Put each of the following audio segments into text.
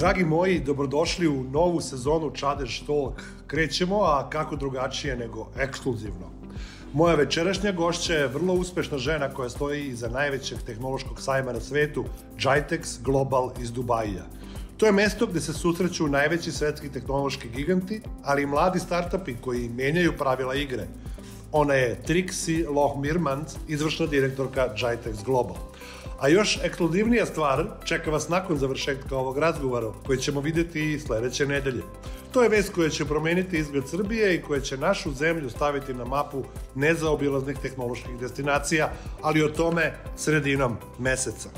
Dragi moji, dobrodošli u novu sezonu Čadež Talk. Krećemo, a kako drugačije nego ekskluzivno. Moja večerašnja gošća je vrlo uspešna žena koja stoji iza najvećeg tehnološkog sajma na svetu, Jitex Global iz Dubaja. To je mesto gde se susreću najveći svetski tehnološki giganti, ali i mladi start-upi koji menjaju pravila igre. Ona je Triksi Lohmirman, izvršna direktorka Jitex Global. A još ekskluzivnija stvar čeka vas nakon završetka ovog razgovora, koji ćemo vidjeti i sledeće nedelje. To je vest koja će promeniti izgled Srbije i koja će našu zemlju staviti na mapu nezaobilaznih tehnoloških destinacija, ali o tome sredinom meseca.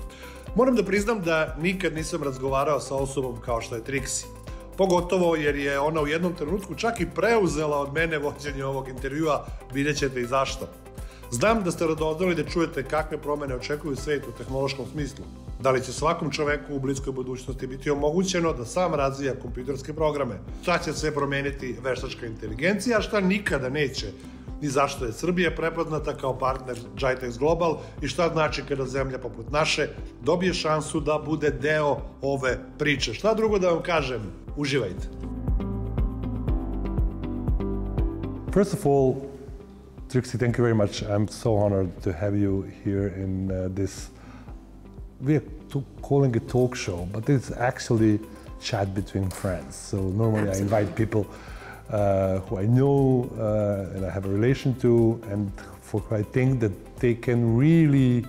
Moram da priznam da nikad nisam razgovarao sa osobom kao što je Triksi. Pogotovo jer je ona u jednom trenutku čak i preuzela od mene vođenje ovog intervjua, vidjet ćete i zašto. Znam da ste radoznali da čujete kakve promene očekuju svet u tehnološkom smislu. Da li će svakom čoveku u bliskoj budućnosti biti omogućeno da sam razvija kompjuterske programe? Šta će sve promeniti veštačka inteligencija, a šta nikada neće? I zašto je Srbija prepoznata kao partner Jitex Global i šta znači kada zemlja poput naše dobije šansu da bude deo ove priče? Šta drugo da vam kažem? Uživajte! First of all, Triksi, thank you very much. I'm so honored to have you here in this, we are calling it talk show, but it's actually chat between friends. So normally I invite people who I know and I have a relation to, and for who I think that they can really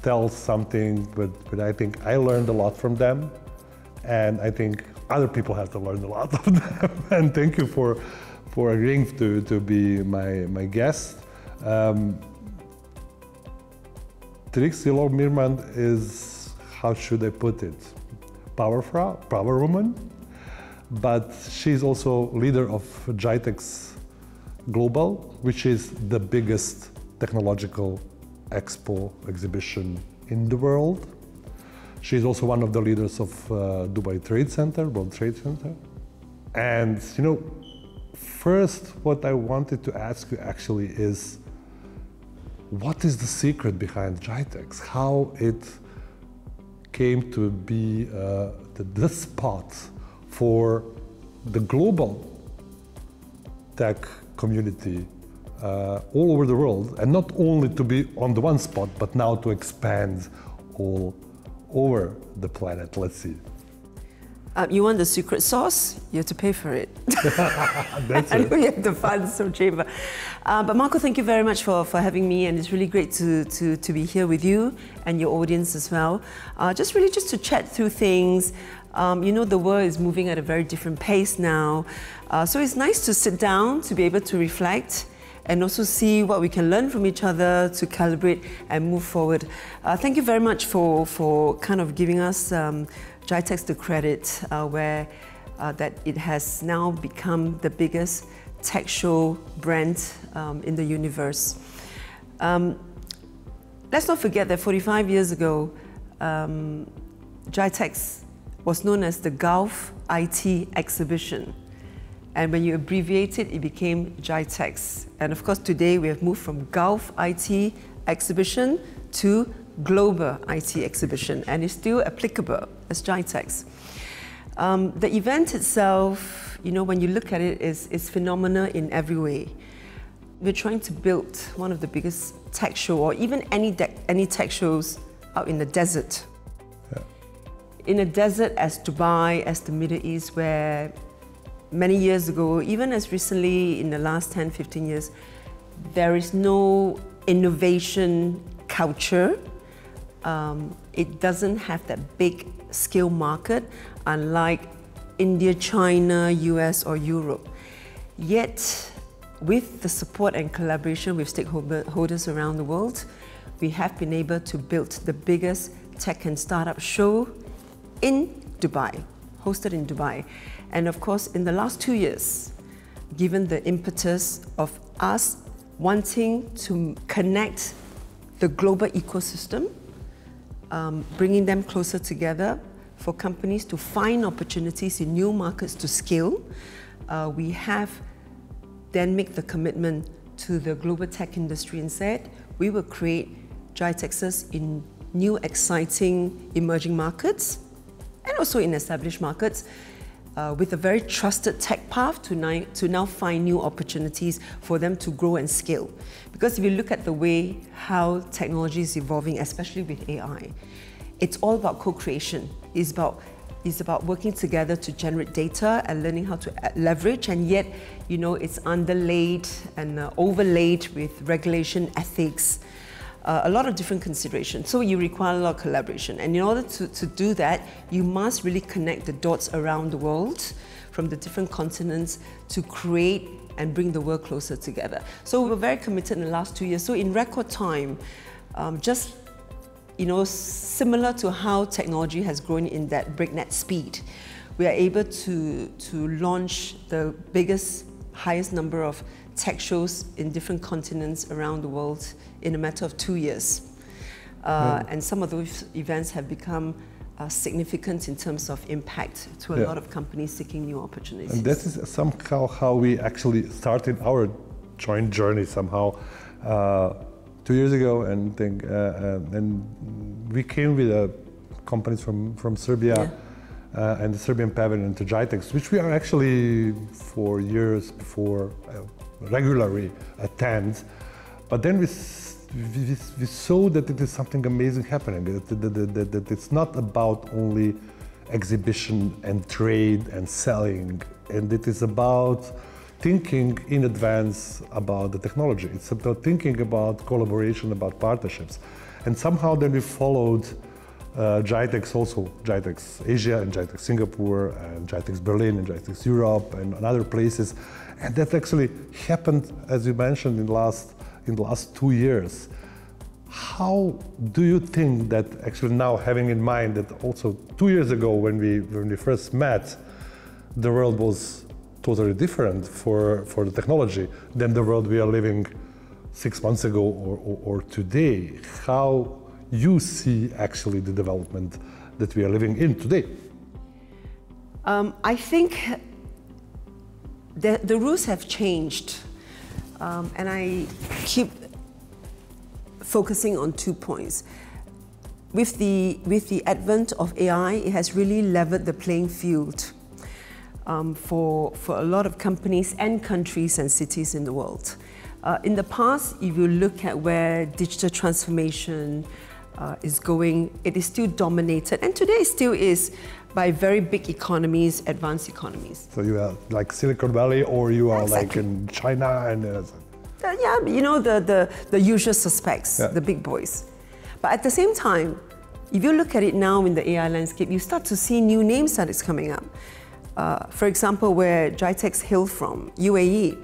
tell something, but I think I learned a lot from them, and I think other people have to learn a lot of them. And thank you for agreeing to be my guest. Triksi Lohmirman is, how should I put it, power woman, but she's also leader of Jitex Global, which is the biggest technological exhibition in the world. She's also one of the leaders of Dubai Trade Center, World Trade Center. And you know, first, what I wanted to ask you actually is, what is the secret behind Jitex? How it came to be the spot for the global tech community all over the world, and not only to be on the one spot, but now to expand all over the planet. Let's see. You want the secret sauce? You have to pay for it. That's and it. we have the funds from Chamber. But Marco, thank you very much for having me, and it's really great to be here with you and your audience as well. Just to chat through things. You know, the world is moving at a very different pace now. So it's nice to sit down, to be able to reflect, and also see what we can learn from each other to calibrate and move forward. Thank you very much for kind of giving us Jitex the credit that it has now become the biggest tech show brand in the universe. Let's not forget that 45 years ago, Jitex was known as the Gulf IT Exhibition. And when you abbreviate it, it became Jitex. And of course, today we have moved from Gulf IT Exhibition to Global IT Exhibition, and it's still applicable as Jitex. The event itself, you know, when you look at it, is phenomenal in every way. We're trying to build one of the biggest tech show, or even any tech shows out in the desert. Yeah. In a desert as Dubai, as the Middle East, where many years ago, even as recently in the last 10, 15 years, there is no innovation culture. It doesn't have that big scale market, unlike India, China, US, or Europe. Yet, with the support and collaboration with stakeholders around the world, we have been able to build the biggest tech and startup show in Dubai, hosted in Dubai. And of course, in the last 2 years, given the impetus of us wanting to connect the global ecosystem, bringing them closer together for companies to find opportunities in new markets to scale, we have then make the commitment to the global tech industry and said, we will create Jitexes in new, exciting, emerging markets and also in established markets, with a very trusted tech path to now find new opportunities for them to grow and scale. Because if you look at the way how technology is evolving, especially with AI, it's all about co-creation. It's about working together to generate data and learning how to leverage, and yet, it's underlaid and overlaid with regulation, ethics, a lot of different considerations. So you require a lot of collaboration. And in order to do that, you must really connect the dots around the world from the different continents to create and bring the world closer together. So we were very committed in the last 2 years. So in record time, similar to how technology has grown in that breakneck speed, we are able to launch the biggest, highest number of tech shows in different continents around the world in a matter of 2 years. And some of those events have become significant in terms of impact to a lot of companies seeking new opportunities. And that is somehow how we actually started our joint journey somehow 2 years ago, and we came with companies from Serbia and the Serbian pavilion to Jitex, which we are actually for years before regularly attend. But then we saw that it is something amazing happening, that it's not about only exhibition and trade and selling, and it is about thinking in advance about the technology. It's about thinking about collaboration, about partnerships. And somehow then we followed Jitex also, Jitex Asia and Jitex Singapore and Jitex Berlin and Jitex Europe and other places. And that actually happened, as you mentioned, in the last 2 years. How do you think that actually now, having in mind that also 2 years ago when we first met, the world was totally different for the technology than the world we are living 6 months ago or today? How you see actually the development that we are living in today? I think the rules have changed, and I keep focusing on 2 points. With the advent of AI, it has really leveled the playing field for a lot of companies and countries and cities in the world. In the past, if you look at where digital transformation is going, it is still dominated, and today still is, by very big economies, advanced economies. So you are like Silicon Valley, or you are like in China and... the usual suspects, the big boys. But at the same time, if you look at it now in the AI landscape, you start to see new names that is coming up. For example, where Jitex hailed from, UAE,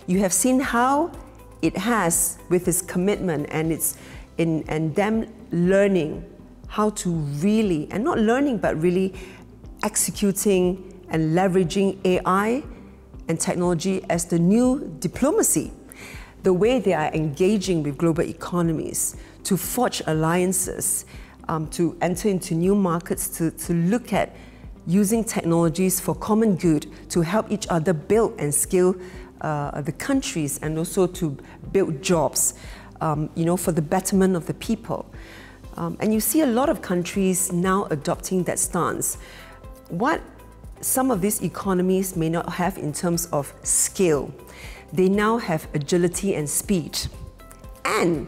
you have seen how it has, with its commitment and them learning how to really, and not learning, but really executing and leveraging AI and technology as the new diplomacy. The way they are engaging with global economies to forge alliances, to enter into new markets, to look at using technologies for common good to help each other build and scale the countries, and also to build jobs, for the betterment of the people. And you see a lot of countries now adopting that stance. What some of these economies may not have in terms of scale, they now have agility and speed, and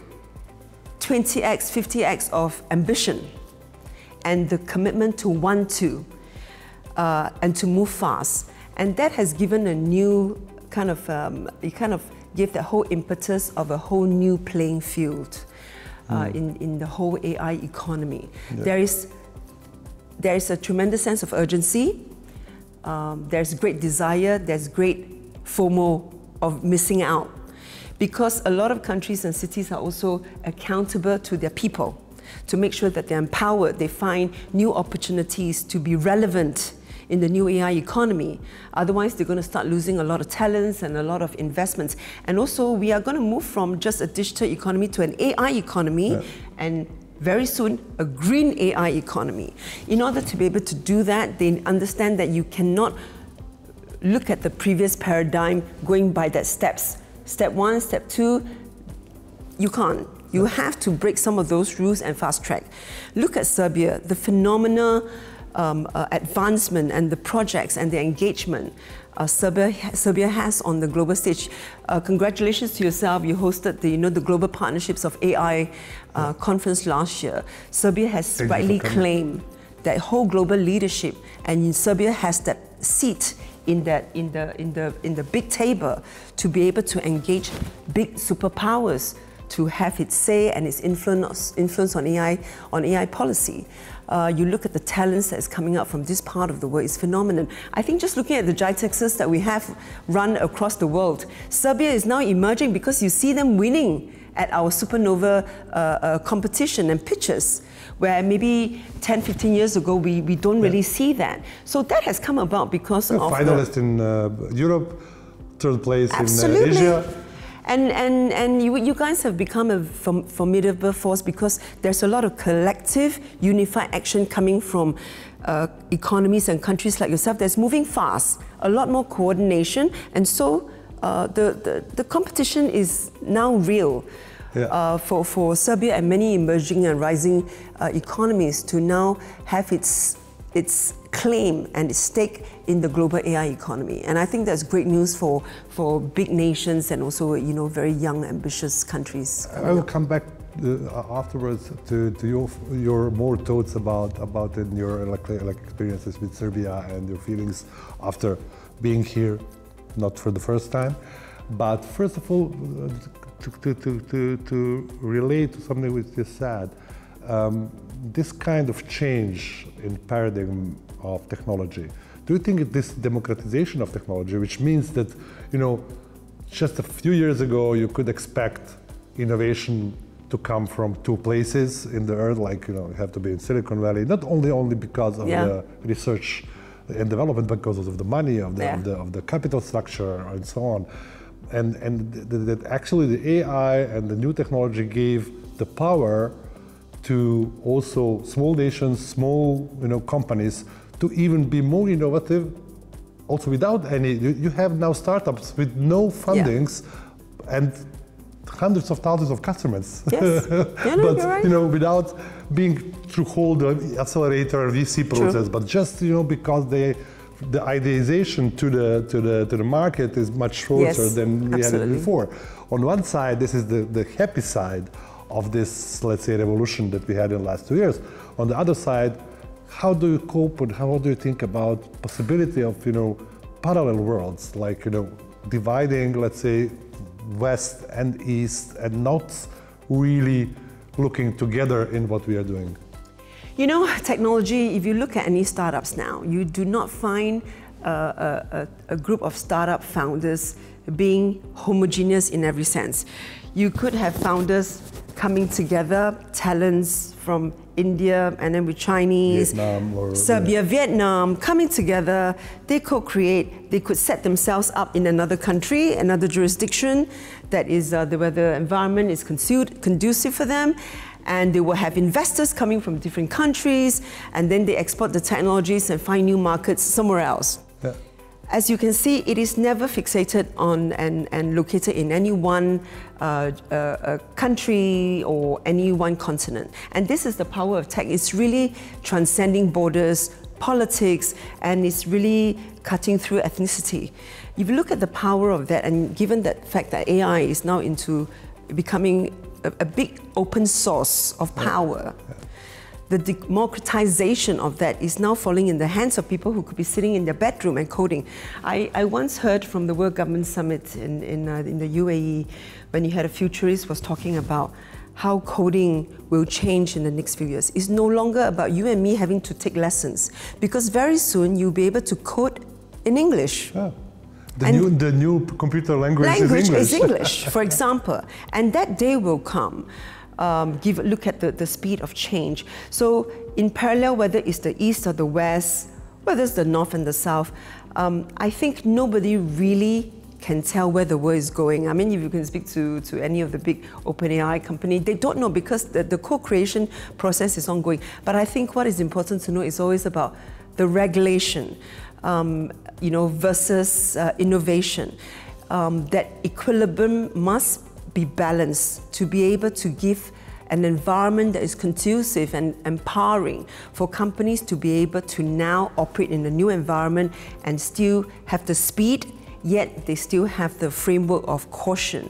20x, 50x of ambition, and the commitment to want to, and to move fast. And that has given a new it kind of gave the whole impetus of a whole new playing field in the whole AI economy. Yeah. There is a tremendous sense of urgency. There's great desire. There's great FOMO of missing out, because a lot of countries and cities are also accountable to their people to make sure that they're empowered. They find new opportunities to be relevant in the new AI economy. Otherwise, they're going to start losing a lot of talents and a lot of investments. And also, we are going to move from just a digital economy to an AI economy, and very soon, a green AI economy. In order to be able to do that, they understand that you cannot look at the previous paradigm going by that steps. Step 1, step 2, you can't. You have to break some of those rules and fast track. Look at Serbia, the phenomenal advancement and the projects and the engagement Serbia has on the global stage. Congratulations to yourself. You hosted the Global Partnerships of AI conference last year. Serbia has rightly claimed that whole global leadership, and Serbia has that seat in the big table to be able to engage big superpowers to have its say and its influence on AI policy. You look at the talents that's coming out from this part of the world, it's phenomenal. I think just looking at the Jitexes that we have run across the world, Serbia is now emerging because you see them winning at our supernova competition and pitches, where maybe 10, 15 years ago we don't really see that. So that has come about because of finalist in Europe, third place absolutely. In Asia. And you guys have become a formidable force because there's a lot of collective, unified action coming from economies and countries like yourself that's moving fast, a lot more coordination, and so the competition is now real for Serbia and many emerging and rising economies to now have its claim and its stake in the global AI economy. And I think that's great news for big nations and also very young, ambitious countries. I will come back afterwards to your more thoughts about in your experiences with Serbia and your feelings after being here, not for the first time. But first of all, to relate to something which you said, this kind of change in paradigm of technology, do you think this democratization of technology, which means that, just a few years ago you could expect innovation to come from two places in the earth, like you have to be in Silicon Valley, not only because of the research and development, but because of the money, of the capital structure, and so on, and that actually the AI and the new technology gave the power to also small nations, small companies to even be more innovative, also without any. You have now startups with no fundings and hundreds of thousands of customers. Yes. But right. Without being through whole the accelerator VC process, but just because the ideation to the market is much shorter than we had it before. On one side, this is the happy side of this, let's say, revolution that we had in the last 2 years. On the other side, how do you cope and how do you think about possibility of parallel worlds, like dividing, let's say, West and East, and not really looking together in what we are doing? Technology, if you look at any startups now, you do not find a group of startup founders being homogeneous in every sense. You could have founders coming together, talents from India and then with Chinese, Serbia, Vietnam, coming together, they co-create, they could set themselves up in another country, another jurisdiction that is where the environment is conducive for them, and they will have investors coming from different countries, and then they export the technologies and find new markets somewhere else. Yeah. As you can see, it is never fixated on and located in any one country or any one continent. And this is the power of tech. It's really transcending borders, politics, and it's really cutting through ethnicity. If you look at the power of that, and given the fact that AI is now into becoming a big open source of power, the democratization of that is now falling in the hands of people who could be sitting in their bedroom and coding. I once heard from the World Government Summit in the UAE, when you had a futurist was talking about how coding will change in the next few years. It's no longer about you and me having to take lessons, because very soon you'll be able to code in English. Oh. The new computer language is English. For example, and that day will come. Look at the speed of change. So in parallel, whether it's the East or the West, whether it's the North and the South, I think nobody really can tell where the world is going. I mean, if you can speak to any of the big OpenAI company, they don't know because the co-creation process is ongoing. But I think what is important to know is always about the regulation, versus innovation. That equilibrium must be balanced to be able to give an environment that is conducive and empowering for companies to be able to now operate in a new environment and still have the speed, yet they still have the framework of caution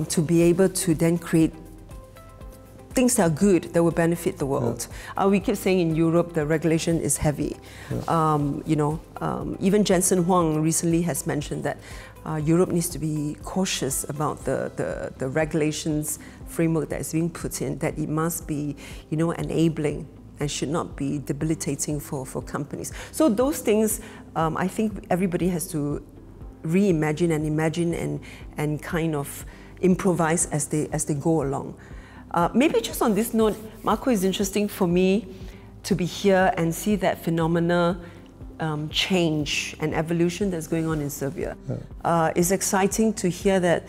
to be able to then create things that are good, that will benefit the world. We keep saying in Europe the regulation is heavy. Even Jensen Huang recently has mentioned that Europe needs to be cautious about the regulations framework that is being put in, that it must be enabling and should not be debilitating for companies. So those things, I think everybody has to reimagine and imagine and kind of improvise as they go along. Maybe just on this note, Marco, is interesting for me to be here and see that phenomena change and evolution that's going on in Serbia. It's exciting to hear that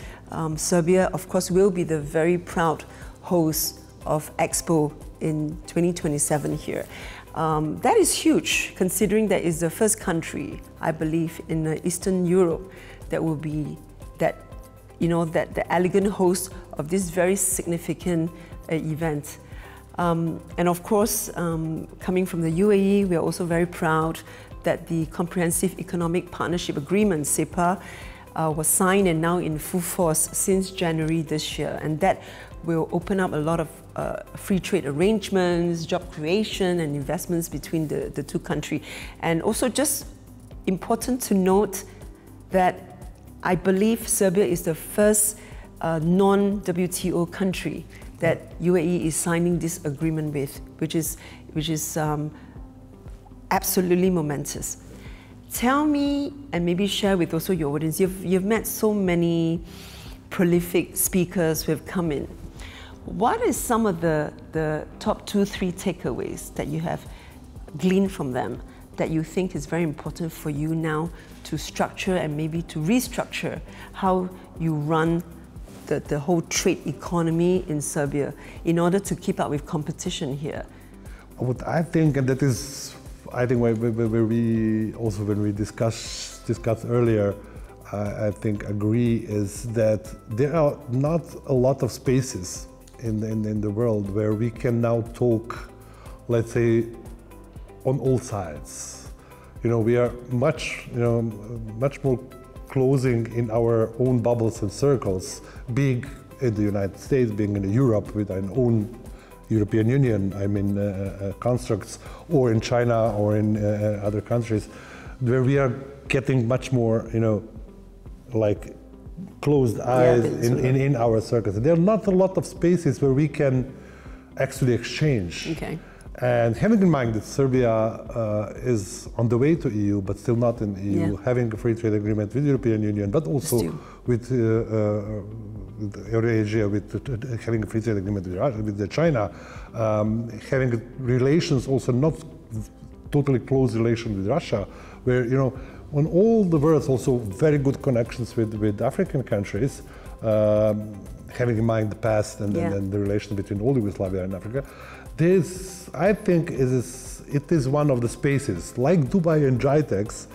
Serbia, of course, will be the very proud host of Expo in 2027 here. That is huge, considering that it's the first country, I believe, in Eastern Europe that will be the elegant host of this very significant event. And of course, coming from the UAE, we are also very proud that the Comprehensive Economic Partnership Agreement, CEPA, was signed and now in full force since January this year. And that will open up a lot of free trade arrangements, job creation and investments between the two countries. And also just important to note that I believe Serbia is the first non-WTO country that UAE is signing this agreement with, which is absolutely momentous. Tell me, and maybe share with also your audience, you've met so many prolific speakers who have come in. What is some of the top 2-3 takeaways that you have gleaned from them that you think is very important for you now to structure and maybe to restructure how you run the whole trade economy in Serbia in order to keep up with competition here? What I think, and that is, I think where we also, when we discussed earlier, I think agree, is that there are not a lot of spaces in the world where we can now talk, let's say, on all sides. We are much more closing in our own bubbles and circles, being in the United States, being in Europe with our own European Union, constructs, or in China or in other countries, where we are getting much more, like closed eyes in our circles. There are not a lot of spaces where we can actually exchange. Okay. And having in mind that Serbia is on the way to EU, but still not in EU, having a free trade agreement with the European Union, but also with Eurasia, with having a free trade agreement with China, having relations also not totally close relations with Russia, where, on all the world, also very good connections with African countries, having in mind the past and the relation between all Yugoslavia and Africa. This, I think, it is one of the spaces, like Dubai and Jitex,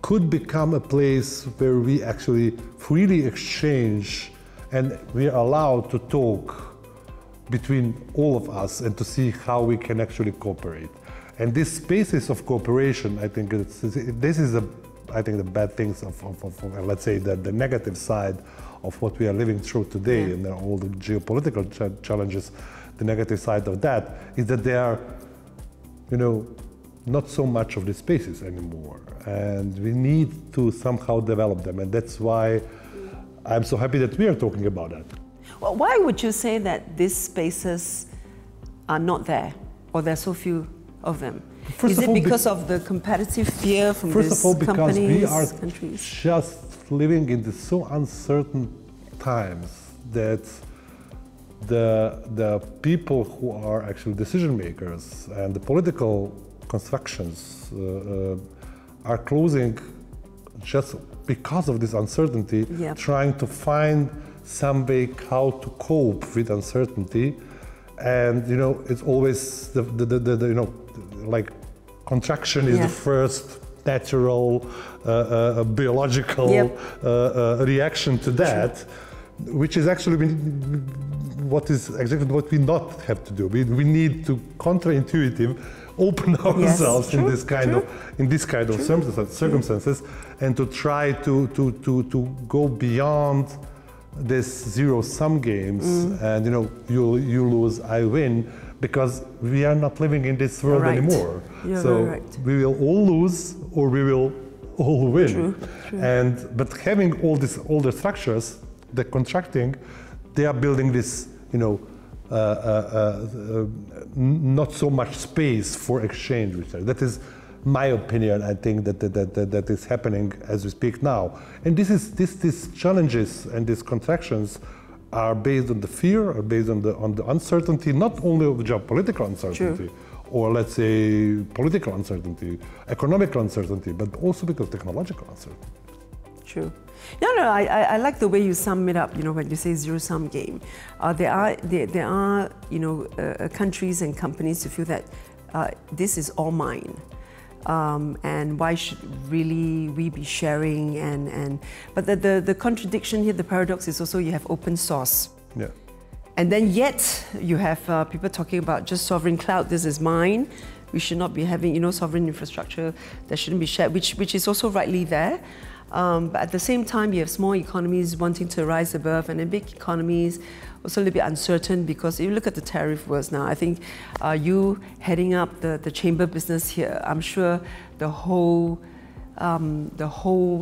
could become a place where we actually freely exchange and we are allowed to talk between all of us and to see how we can actually cooperate. And these spaces of cooperation, I think this is the bad things of let's say, the negative side of what we are living through today and all the geopolitical challenges. The negative side of that is that there are, not so much of these spaces anymore, and we need to somehow develop them, and that's why I'm so happy that we are talking about that. Well, why would you say that these spaces are not there, or there are so few of them? Is it because of the competitive fear from these companies, countries? Just living in these so uncertain times that the people who are actually decision makers and the political constructions are closing just because of this uncertainty, trying to find some way how to cope with uncertainty. And it's always like contraction is the first natural biological reaction to that, which is actually what is exactly what we not have to do. We need to counterintuitive open ourselves in this kind of circumstances, and to try to go beyond this zero-sum games, and you lose, I win, because we are not living in this world anymore. So we will all lose or we will all win. True. But having all the structures, the contracting, they are building this, not so much space for exchange with each other. That is my opinion. I think that is happening as we speak now. And these challenges and these contractions are based on the fear, are based on the uncertainty, not only of geopolitical uncertainty, or let's say political uncertainty, economic uncertainty, but also because technological uncertainty. True. No, I like the way you sum it up, when you say zero-sum game. There are countries and companies who feel that this is all mine. And why should really we be sharing? But the contradiction here, the paradox is also you have open source. Yeah. And then yet you have people talking about just sovereign cloud, this is mine. We should not be having, sovereign infrastructure that shouldn't be shared, which is also rightly there. But at the same time, you have small economies wanting to rise above, and then big economies also a little bit uncertain, because if you look at the tariff wars now, I think you heading up the chamber business here, I'm sure the whole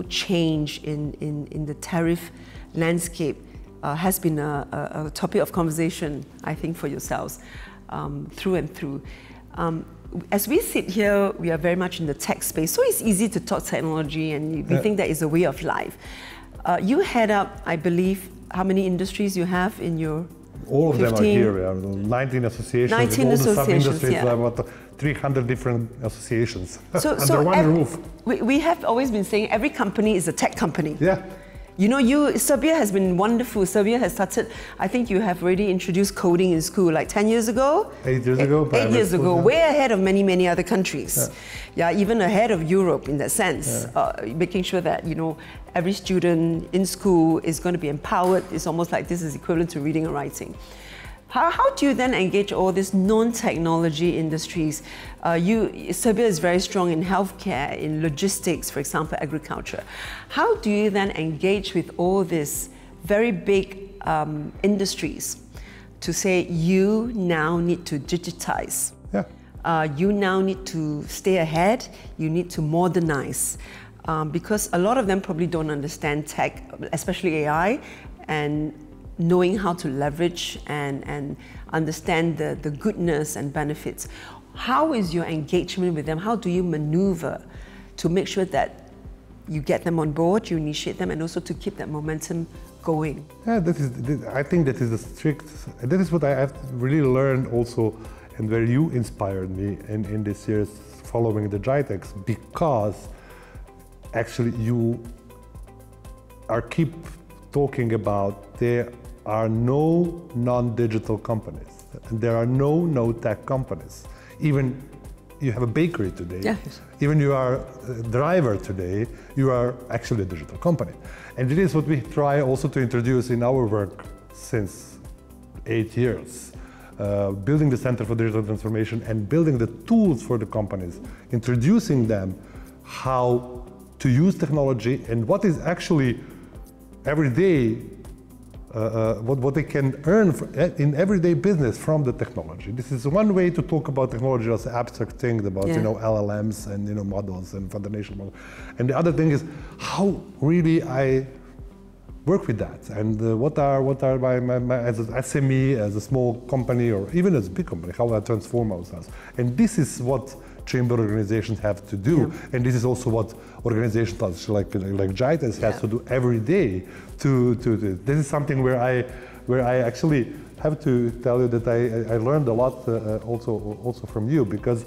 change in the tariff landscape has been a topic of conversation, I think, for yourselves through and through. As we sit here, we are very much in the tech space, so it's easy to talk technology, and we think that is a way of life. You head up, I believe, how many industries you have in your All of 15? them are here. We have 19 associations. 19 all the associations, sub-industries, about 300 different associations under one roof. We have always been saying every company is a tech company. Yeah. Serbia has been wonderful. Serbia has started, I think you have already introduced coding in school like 10 years ago? 8 years ago. 8 years ago, way ahead of many other countries. Yeah, even ahead of Europe in that sense. Making sure that, every student in school is going to be empowered. It's almost like this is equivalent to reading and writing. How do you then engage all these non-technology industries? Serbia is very strong in healthcare, in logistics, for example, agriculture. How do you then engage with all these very big industries to say you now need to digitize? You now need to stay ahead, you need to modernize. Because a lot of them probably don't understand tech, especially AI, and knowing how to leverage and understand the goodness and benefits. How is your engagement with them? How do you maneuver to make sure that you get them on board, you initiate them, and also to keep that momentum going? Yeah, I think that is that is what I have really learned also, and where you inspired me in this years following the Jitex, because actually you keep talking about there are no non-digital companies, and there are no tech companies. Even you have a bakery today, even you are a driver today, you are actually a digital company. And it is what we try also to introduce in our work since 8 years. Building the Center for Digital Transformation and building the tools for the companies, introducing them how to use technology and what is actually every day, what they can earn in everyday business from the technology. This is one way to talk about technology as an abstract thing about LLMs and models and foundation models. And the other thing is how really I work with that, and what are my as an SME, as a small company, or even as a big company, how I transform ourselves. And this is what chamber organizations have to do, and this is also what organizations like Jitex has to do every day. This is something where I actually have to tell you that I learned a lot also from you, because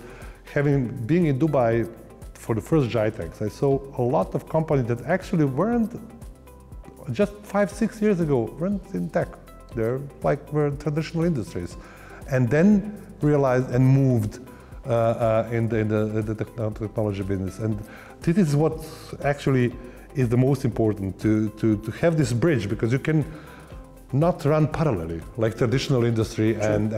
being in Dubai for the first Jitex, I saw a lot of companies that actually weren't just 5-6 years ago weren't in tech. Were traditional industries, and then realized and moved in the technology business. And this is what actually is the most important, to have this bridge, because you can not run parallelly, like traditional industry and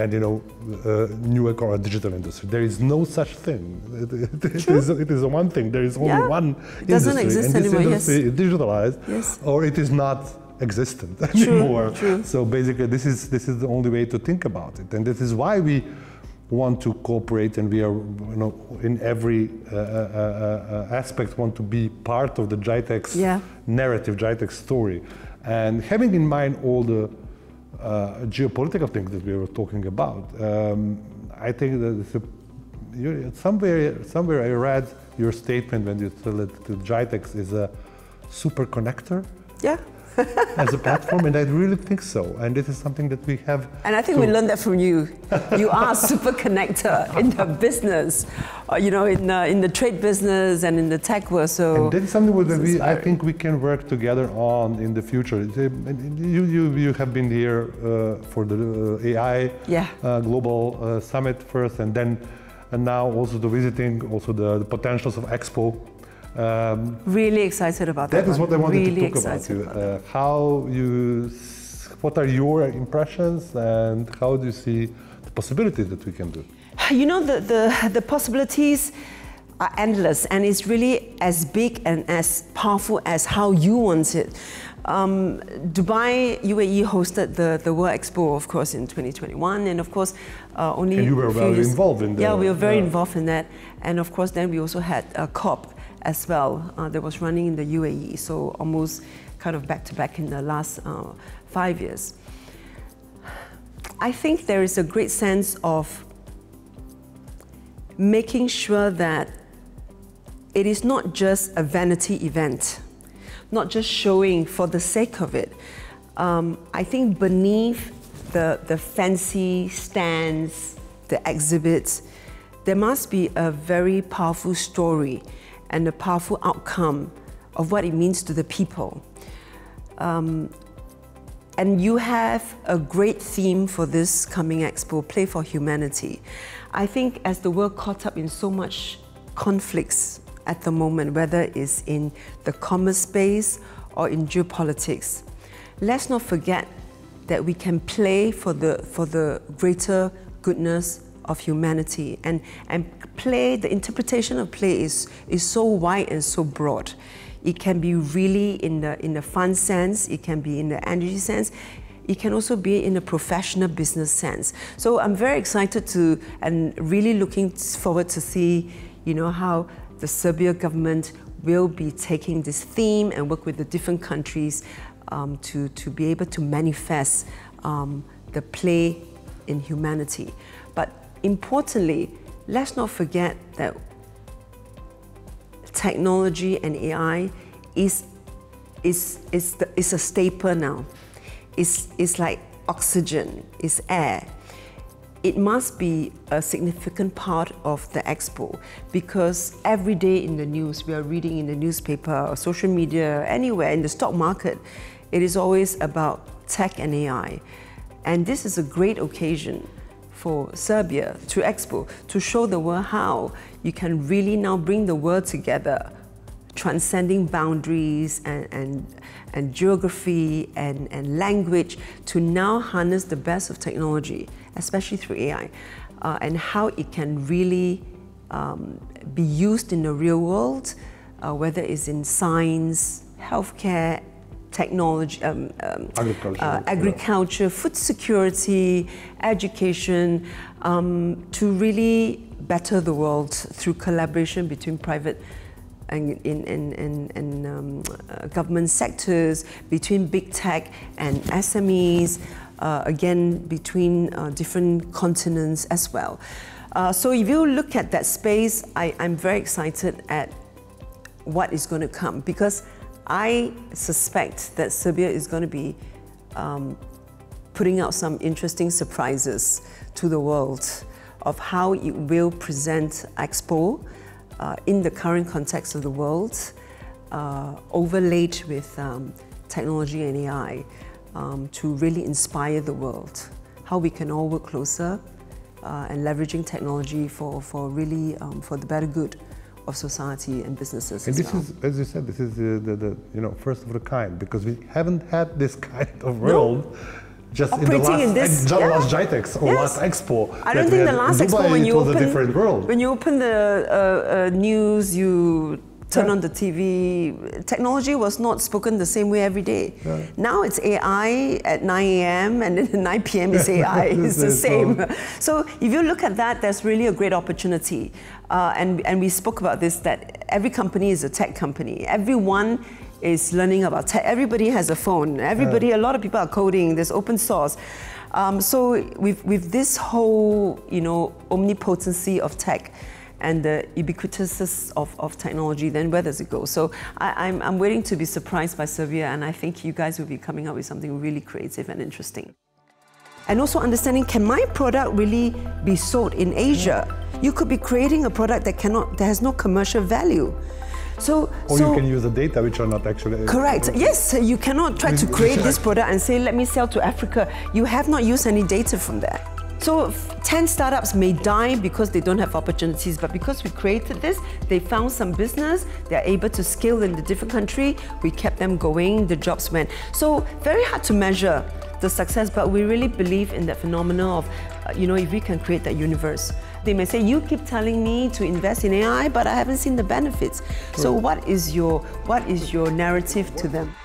new or digital industry. There is no such thing. It is one thing. There is only one industry. It doesn't exist and this anymore, industry is digitalized, or it is not existent anymore. True. So basically, this is the only way to think about it, and this is why we want to cooperate, and we are, in every aspect, want to be part of the Jitex narrative, Jitex story. And having in mind all the geopolitical things that we were talking about, I think that somewhere I read your statement when you said that the Jitex is a super connector. Yeah. As a platform, and I really think so. And this is something that we have. And I think we learned that from you. You are a super connector in the business, in the trade business and in the tech world. So and that's something that I think we can work together on in the future. You have been here for the AI Global Summit first, and now also the visiting, also the potentials of Expo. Really excited about that. That is what I wanted really to talk about you. What are your impressions, and how do you see the possibilities that we can do? The possibilities are endless, and it's really as big and as powerful as how you want it. Dubai, UAE hosted the World Expo, of course, in 2021, and of course, only. And you were very involved in that. Yeah, we were very involved in that, and of course, then we also had a COP as well that was running in the UAE, so almost kind of back to back in the last 5 years. I think there is a great sense of making sure that it is not just a vanity event, not just showing for the sake of it. I think beneath the fancy stands, the exhibits, there must be a very powerful story and a powerful outcome of what it means to the people. And you have a great theme for this coming expo, Play for Humanity. I think as the world caught up in so much conflicts at the moment, whether it's in the commerce space or in geopolitics, let's not forget that we can play for the greater goodness of humanity, and play, the interpretation of play is so wide and so broad. It can be really in the fun sense, it can be in the energy sense, it can also be in a professional business sense. So I'm very excited and really looking forward to see, how the Serbia government will be taking this theme and work with the different countries to be able to manifest the play in humanity. But importantly, let's not forget that technology and AI is a staple now. It's like oxygen, it's air. It must be a significant part of the expo, because every day in the news, we are reading in the newspaper or social media, anywhere in the stock market, it is always about tech and AI. And this is a great occasion for Serbia to Expo to show the world how you can really now bring the world together, transcending boundaries and geography and language, to now harness the best of technology, especially through AI, and how it can really be used in the real world, whether it's in science, healthcare, technology, agriculture, food security, education, to really better the world through collaboration between private and government sectors, between big tech and SMEs, again, between different continents as well. So if you look at that space, I'm very excited at what is going to come, because I suspect that Serbia is going to be putting out some interesting surprises to the world of how it will present Expo in the current context of the world, overlaid with technology and AI, to really inspire the world, how we can all work closer and leveraging technology for really for the better good society and businesses. And as this well. is, as you said, this is the first of the kind, because we haven't had this kind of world just Operating in the last Jitex or last Expo. I don't think the last Expo, Dubai, when you was a different world. When you open the news, you turn on the TV, technology was not spoken the same way every day. Yeah. Now it's AI at 9 a.m. and then at 9 p.m. is AI. It's the same. So if you look at that, there's really a great opportunity. And we spoke about this, that every company is a tech company. Everyone is learning about tech. Everybody has a phone. Everybody, a lot of people are coding. There's open source. So with this whole, omnipotency of tech, and the ubiquitousness of technology, then where does it go? So I'm waiting to be surprised by Serbia, and I think you guys will be coming up with something really creative and interesting. And also understanding, can my product really be sold in Asia? You could be creating a product that has no commercial value. So you can use the data which are not actually... Correct, yes, you cannot try to create this product and say, let me sell to Africa. You have not used any data from that. So 10 startups may die because they don't have opportunities, but because we created this, they found some business, they're able to scale in the different country, we kept them going, the jobs went. So very hard to measure the success, but we really believe in that phenomenon of, if we can create that universe. They may say, you keep telling me to invest in AI, but I haven't seen the benefits. So what is your narrative to them?